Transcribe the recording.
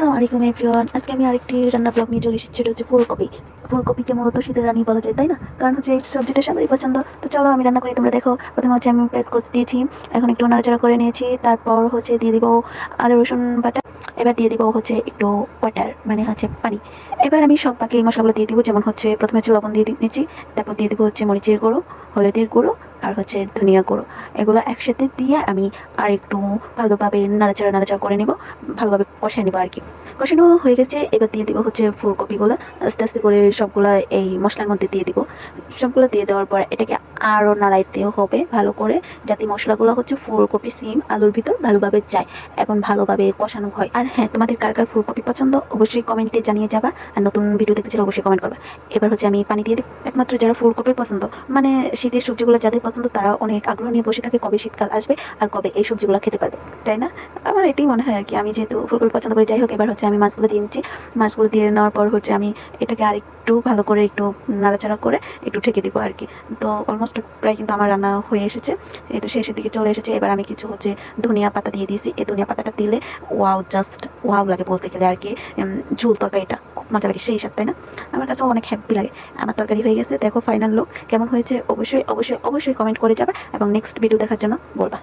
আসসালামু আলাইকুম এভরিওয়ান। আজকে আমি আরেকটি রান্না ব্লগ নিয়ে চলে এসেছি। সেটা হচ্ছে ফুলকপি। ফুলকপিকে মূলত শীতের রানী বলা যায়, তাই না? কারণ হচ্ছে এই সবজিটা সবারই পছন্দ। তো চলো আমি রান্না করি, তোমরা দেখো। প্রথমে হচ্ছে আমি পেঁয়াজ কুচি দিয়েছি, এখন একটু নাড়াচাড়া করে নিয়েছি। তারপর হচ্ছে দিয়ে দিব আদা রসুন বাটা। এবার দিয়ে দিব হচ্ছে একটু ওয়াটার, মানে হচ্ছে পানি। এবার আমি সব বাকি মশলাগুলো দিয়ে দিব, যেমন হচ্ছে প্রথমে হচ্ছে লবণ দিয়ে নিচ্ছি, তারপর দিয়ে দিব হচ্ছে মরিচের গুঁড়ো, হলুদের গুঁড়ো আর হচ্ছে ধনিয়া গুঁড়ো। এগুলো একসাথে দিয়ে আমি আর একটু ভালোভাবে নাড়াচাড়া করে নিব, ভালোভাবে কষায় নিব আর কি। কষানো হয়ে গেছে, এবার দিয়ে দিব হচ্ছে ফুলকপিগুলো। আস্তে আস্তে করে সবগুলা এই মশলার মধ্যে দিয়ে দিব। সবগুলো দিয়ে দেওয়ার পর এটাকে আরও নাড়াইতেও হবে ভালো করে, যাতে মশলাগুলো হচ্ছে ফুলকপি সিম আলুর ভিতর ভালোভাবে যায় এবং ভালোভাবে কষানো হয়। আর হ্যাঁ, তোমাদের কার কার ফুলকপি পছন্দ অবশ্যই কমেন্টে জানিয়ে যাবা, আর নতুন ভিডিও দেখতে চাইলে অবশ্যই কমেন্ট করবা। এবার হচ্ছে আমি পানি দিয়ে দিই। একমাত্র যারা ফুলকপির পছন্দ, মানে শীতের সবজিগুলো যাদের পছন্দ, তারা অনেক আগ্রহ নিয়ে বসে থাকে কবে শীতকাল আসবে আর কবে এই সবজিগুলো খেতে পারবে, তাই না? আমার এটাই মনে হয় আর কি। আমি যেহেতু ফুলকপি পছন্দ করি, যাই হোক, এবার হচ্ছে আমি মাছগুলো দিয়ে নিচ্ছি। মাছগুলো দিয়ে নেওয়ার পর হচ্ছে আমি এটাকে আর একটু ভালো করে একটু নাড়াচাড়া করে একটু ঢেকে দিব আর কি। তো অলমোস্ট প্রায় কিন্তু আমার রান্না হয়ে এসেছে, এই তো শেষের দিকে চলে এসেছে। এবার আমি কিছু হচ্ছে ধনিয়া পাতা দিয়ে দিয়েছি। এই ধনিয়া পাতাটা দিলে ওয়াও, জাস্ট ওয়াও লাগে বলতে গেলে আর কি। ঝোল তরকারিটা খুব মজা লাগে, সেই সাথে, তাই না? আমার কাছেও অনেক হ্যাপি লাগে। আমার তরকারি হয়ে গেছে, দেখো ফাইনাল লুক কেমন হয়েছে অবশ্যই অবশ্যই অবশ্যই কমেন্ট করে যাবে এবং নেক্সট ভিডিও দেখার জন্য বলবা।